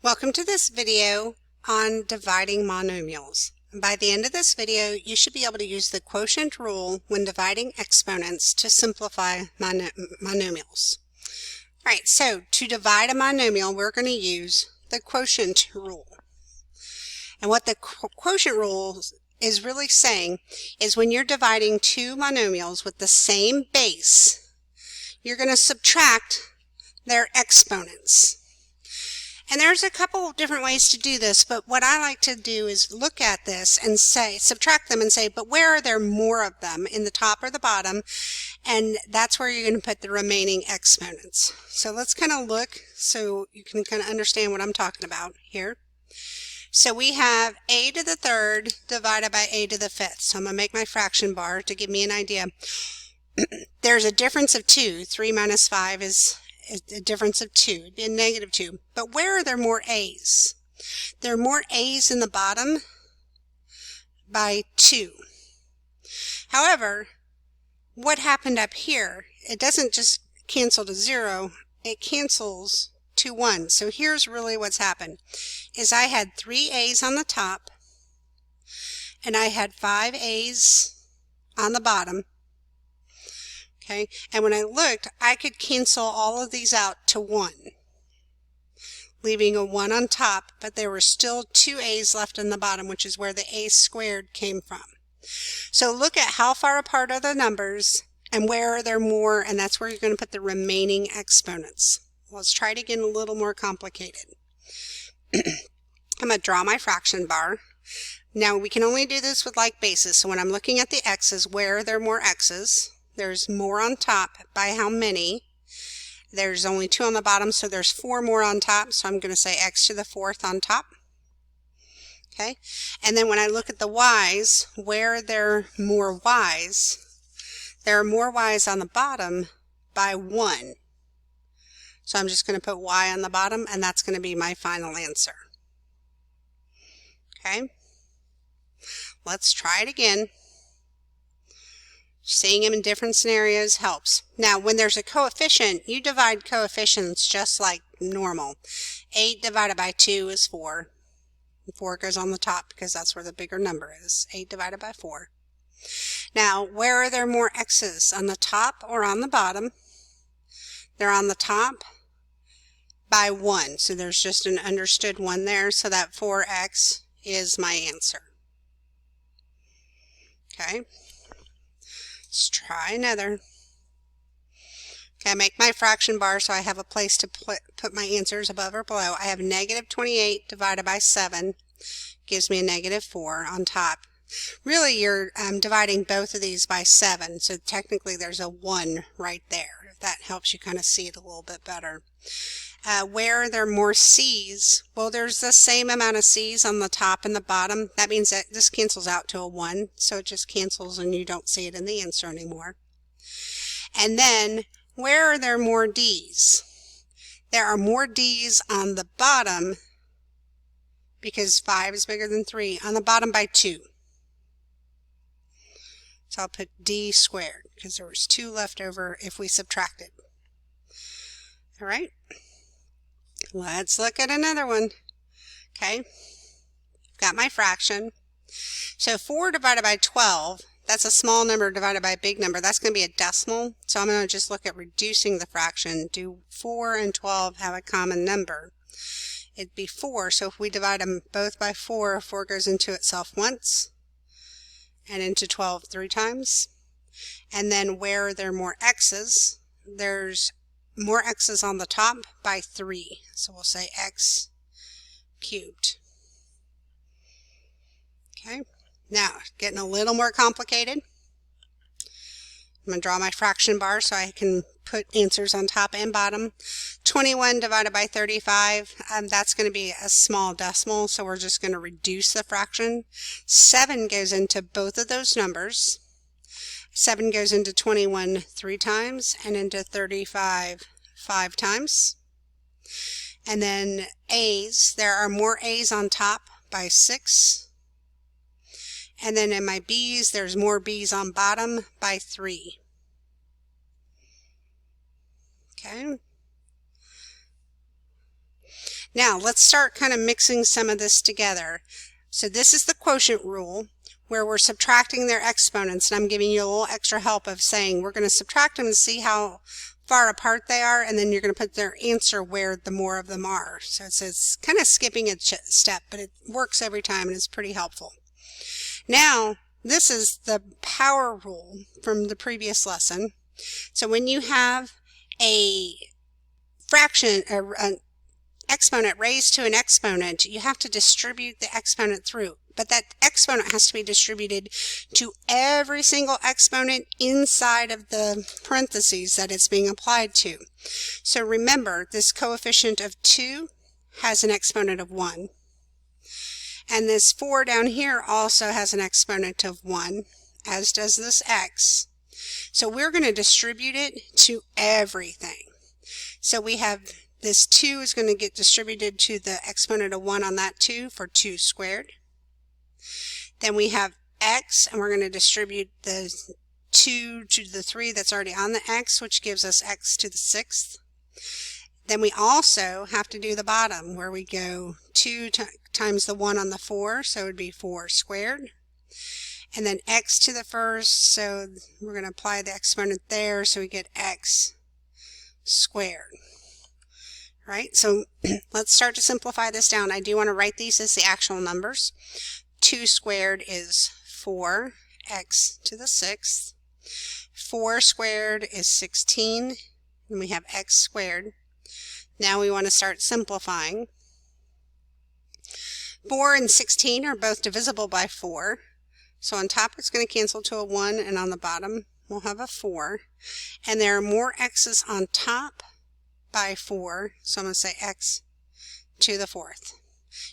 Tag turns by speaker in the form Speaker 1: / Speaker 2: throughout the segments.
Speaker 1: Welcome to this video on dividing monomials. By the end of this video, you should be able to use the quotient rule when dividing exponents to simplify monomials. Alright, so to divide a monomial, we're going to use the quotient rule. And what the quotient rule is really saying is when you're dividing two monomials with the same base, you're going to subtract their exponents. And there's a couple of different ways to do this, but what I like to do is look at this and say, subtract them and say, but where are there more of them, in the top or the bottom? And that's where you're going to put the remaining exponents. So let's kind of look so you can kind of understand what I'm talking about here. So we have a to the third divided by a to the fifth. So I'm going to make my fraction bar to give me an idea. There's a difference of 2. 3 minus 5 is a difference of 2. It'd be a negative 2. But where are there more a's? There are more a's in the bottom by 2. However, what happened up here, it doesn't just cancel to 0, it cancels to 1. So here's really what's happened, is I had 3 a's on the top, and I had 5 a's on the bottom. Okay, and when I looked, I could cancel all of these out to 1, leaving a 1 on top, but there were still 2 a's left in the bottom, which is where the a squared came from. So look at how far apart are the numbers and where are there more, and that's where you're going to put the remaining exponents. Let's try to get a little more complicated. I'm going to draw my fraction bar. Now we can only do this with like bases, so when I'm looking at the x's, where are there more x's? There's more on top by how many? There's only 2 on the bottom, so there's 4 more on top, so I'm going to say x to the 4th on top. Okay, and then when I look at the y's, where are there more y's? There are more y's on the bottom by 1. So I'm just going to put y on the bottom, and that's going to be my final answer. Okay, let's try it again. Seeing them in different scenarios helps. Now, when there's a coefficient, you divide coefficients just like normal. 8 divided by 2 is 4. 4 goes on the top because that's where the bigger number is. 8 divided by 4. Now, where are there more x's? On the top or on the bottom? They're on the top by 1. So there's just an understood 1 there. So that 4x is my answer. Okay. Let's try another. Okay, I make my fraction bar so I have a place to put my answers above or below. I have negative 28 divided by 7 gives me a negative 4 on top. Really, you're dividing both of these by 7, so technically there's a 1 right there. That helps you kind of see it a little bit better. Where are there more c's? Well, there's the same amount of c's on the top and the bottom. That means that this cancels out to a 1, so it just cancels and you don't see it in the answer anymore. And then, where are there more d's? There are more d's on the bottom because 5 is bigger than 3, on the bottom by 2. So I'll put d squared because there was 2 left over if we subtracted. All right. Let's look at another one. Okay, got my fraction. So 4 divided by 12, that's a small number divided by a big number. That's going to be a decimal. So I'm going to just look at reducing the fraction. Do 4 and 12 have a common number? It'd be 4. So if we divide them both by 4, 4 goes into itself once and into 12 3 times. And then where are there more x's? There's more x's on the top by 3. So we'll say x cubed. Okay, now getting a little more complicated. I'm going to draw my fraction bar so I can put answers on top and bottom. 21 divided by 35, that's going to be a small decimal, so we're just going to reduce the fraction. 7 goes into both of those numbers. 7 goes into 21 3 times and into 35 5 times. And then a's, there are more a's on top by 6. And then in my b's, there's more b's on bottom by 3. Okay. Now let's start kind of mixing some of this together. So this is the quotient rule where we're subtracting their exponents, and I'm giving you a little extra help of saying we're going to subtract them and see how far apart they are, and then you're going to put their answer where the more of them are. So it's kind of skipping a step, but it works every time and it's pretty helpful. Now this is the power rule from the previous lesson. So when you have a fraction, an exponent raised to an exponent, you have to distribute the exponent through. But that exponent has to be distributed to every single exponent inside of the parentheses that it's being applied to. So remember, this coefficient of 2 has an exponent of 1. And this 4 down here also has an exponent of 1, as does this x. So we're going to distribute it to everything. So we have this 2 is going to get distributed to the exponent of 1 on that 2 for 2 squared. Then we have x, and we're going to distribute the 2 to the 3 that's already on the x, which gives us x to the 6th. Then we also have to do the bottom, where we go 2 times the 1 on the 4, so it would be 4 squared. And then x to the 1st, so we're going to apply the exponent there, so we get x squared. Right, so let's start to simplify this down. I do want to write these as the actual numbers. 2 squared is 4x to the 6th. 4 squared is 16, and we have x squared. Now we want to start simplifying. 4 and 16 are both divisible by 4. So on top it's going to cancel to a 1, and on the bottom we'll have a 4. And there are more x's on top by 4, so I'm going to say x to the 4th.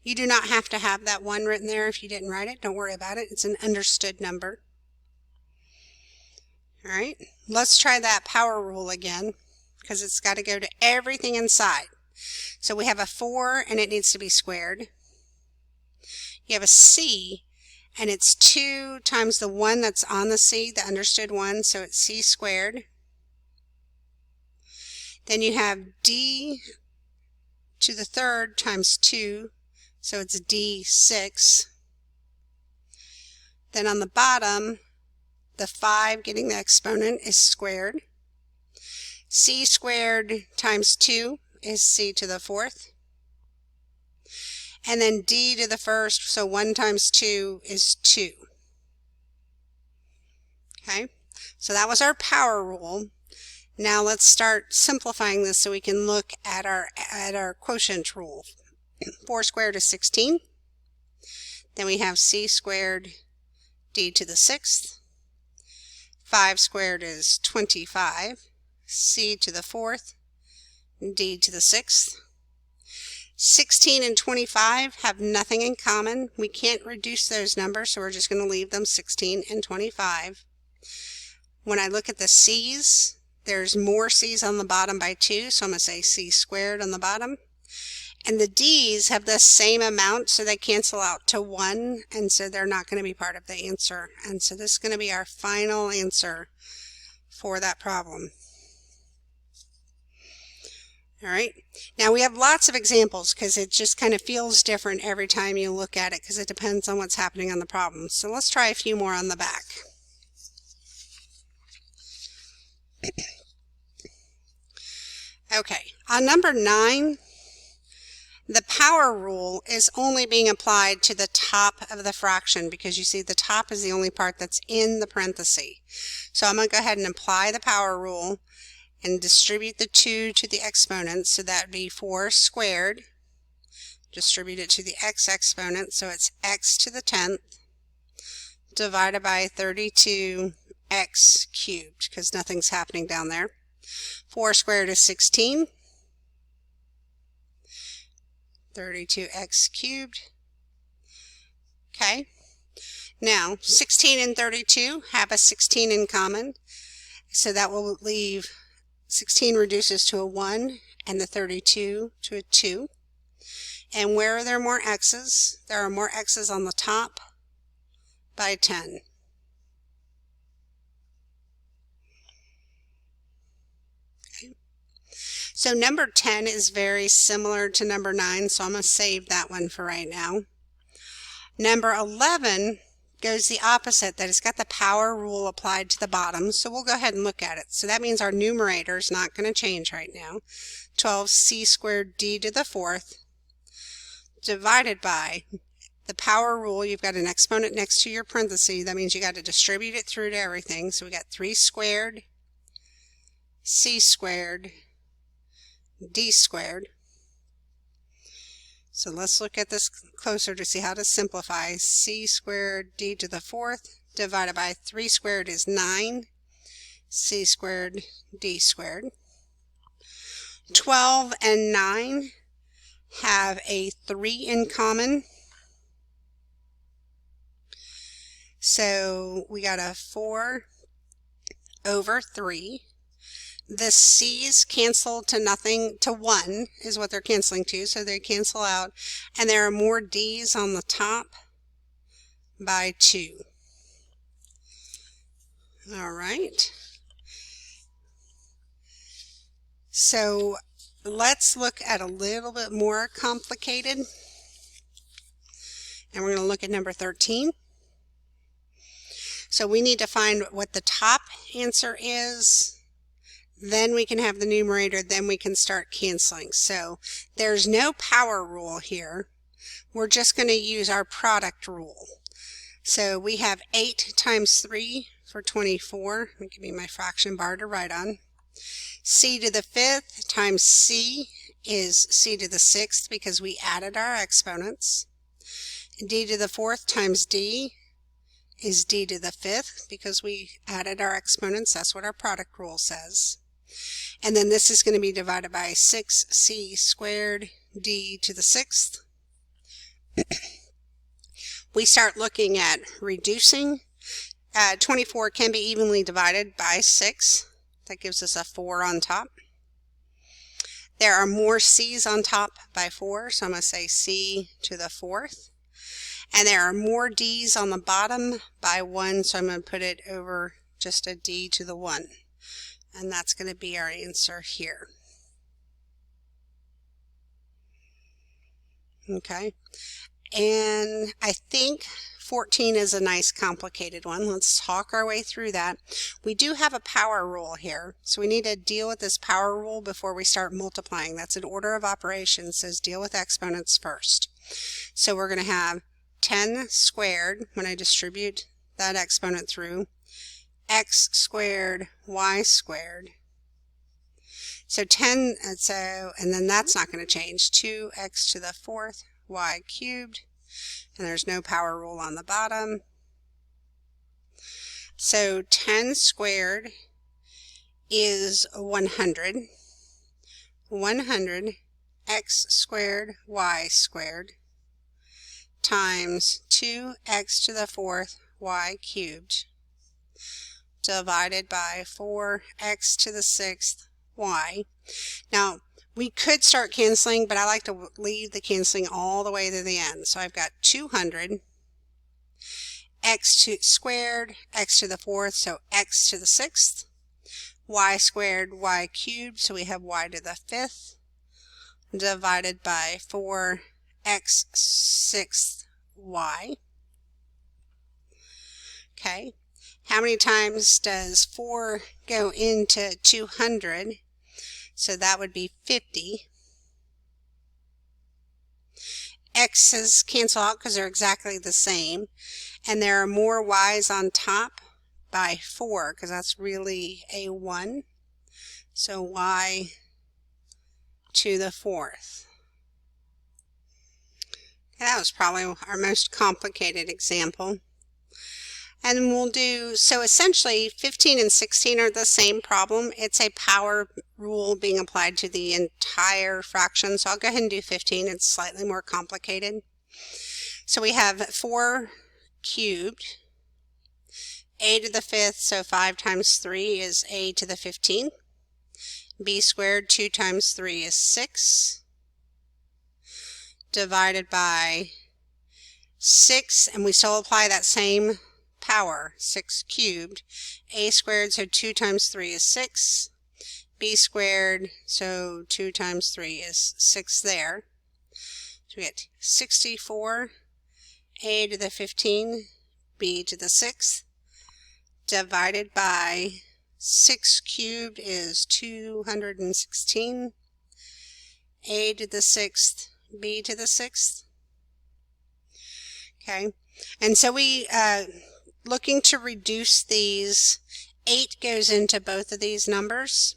Speaker 1: You do not have to have that 1 written there if you didn't write it. Don't worry about it. It's an understood number. All right, let's try that power rule again, because it's got to go to everything inside. So we have a 4, and it needs to be squared. You have a c, and it's 2 times the 1 that's on the c, the understood 1, so it's c squared. Then you have d to the 3rd times 2, so it's d6. Then on the bottom, the 5 getting the exponent is squared. C squared times 2 is c to the 4th. And then d to the 1st, so 1 times 2 is 2. Okay, so that was our power rule. Now let's start simplifying this so we can look at our quotient rule. 4 squared is 16. Then we have c squared d to the 6th. 5 squared is 25. C to the 4th. D to the 6th. 16 and 25 have nothing in common. We can't reduce those numbers, so we're just going to leave them 16 and 25. When I look at the c's, there's more c's on the bottom by 2, so I'm going to say c squared on the bottom. And the d's have the same amount, so they cancel out to 1, and so they're not going to be part of the answer. And so this is going to be our final answer for that problem. All right, now we have lots of examples because it just kind of feels different every time you look at it because it depends on what's happening on the problem. So let's try a few more on the back. Okay, on number 9, the power rule is only being applied to the top of the fraction because you see the top is the only part that's in the parenthesis. So I'm going to go ahead and apply the power rule and distribute the 2 to the exponent, so that would be 4 squared. Distribute it to the x exponent, so it's x to the 10th divided by 32x cubed, because nothing's happening down there. 4 squared is 16. 32x cubed. Okay. Now, 16 and 32 have a 16 in common, so that will leave 16 reduces to a 1 and the 32 to a 2. And where are there more x's? There are more x's on the top by 10. Okay. So number 10 is very similar to number 9, so I'm going to save that one for right now. Number 11 goes the opposite, that it's got the power rule applied to the bottom, so we'll go ahead and look at it. So that means our numerator is not going to change right now. 12c squared d to the 4th divided by the power rule. You've got an exponent next to your parentheses. That means you got to distribute it through to everything. So we got 3 squared c squared d squared. So let's look at this closer to see how to simplify. C squared d to the 4th divided by 3 squared is 9 c squared d squared. 12 and 9 have a 3 in common. So we got a 4 over 3. The c's cancel to nothing, to 1 is what they're canceling to, so they cancel out. And there are more d's on the top by 2. All right. So let's look at a little bit more complicated. And we're going to look at number 13. So we need to find what the top answer is. Then we can have the numerator, then we can start canceling. So there's no power rule here. We're just going to use our product rule. So we have 8 times 3 for 24. Let me give me my fraction bar to write on. C to the 5th times C is C to the 6th because we added our exponents. D to the 4th times D is D to the 5th because we added our exponents. That's what our product rule says. And then this is going to be divided by 6c squared d to the 6th. We start looking at reducing. 24 can be evenly divided by 6. That gives us a 4 on top. There are more c's on top by 4, so I'm going to say c to the 4th. And there are more d's on the bottom by 1, so I'm going to put it over just a d to the 1. And that's going to be our answer here. Okay, and I think 14 is a nice complicated one. Let's talk our way through that. We do have a power rule here, so we need to deal with this power rule before we start multiplying. That's an order of operations, says deal with exponents first. So we're going to have 10 squared when I distribute that exponent through, x squared y squared. So 10, and then that's not going to change. 2x to the 4th y cubed, and there's no power rule on the bottom. So 10 squared is 100. 100 x squared y squared times 2x to the 4th y cubed divided by 4x to the 6th y. Now we could start canceling, but I like to leave the canceling all the way to the end. So I've got 200 x squared x to the 4th, so x to the 6th, y squared y cubed, so we have y to the 5th, divided by 4x 6th y. Okay. How many times does 4 go into 200? So that would be 50. X's cancel out because they're exactly the same. And there are more y's on top by 4 because that's really a 1. So y to the 4th. That was probably our most complicated example. And we'll do, so essentially 15 and 16 are the same problem. It's a power rule being applied to the entire fraction. So I'll go ahead and do 15. It's slightly more complicated. So we have 4 cubed, a to the 5th, so 5 times 3 is a to the 15th. B squared, 2 times 3 is 6. Divided by 6, and we still apply that same power, 6 cubed. A squared, so 2 times 3 is 6. b squared, so 2 times 3 is 6 there. So we get 64, a to the 15, b to the 6th, divided by 6 cubed is 216, a to the 6th, b to the 6th. Okay, and so we looking to reduce these. 8 goes into both of these numbers.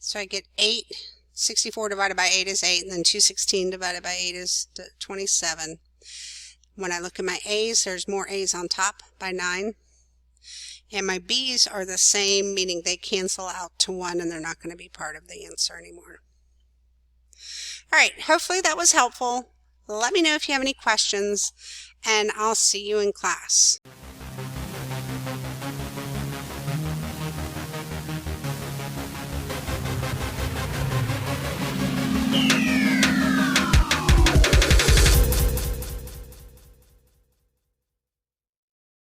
Speaker 1: So I get 8, 64 divided by 8 is 8, and then 216 divided by 8 is 27. When I look at my A's, there's more A's on top by 9. And my B's are the same, meaning they cancel out to 1 and they're not going to be part of the answer anymore. All right, hopefully that was helpful. Let me know if you have any questions, and I'll see you in class.
Speaker 2: Yeah.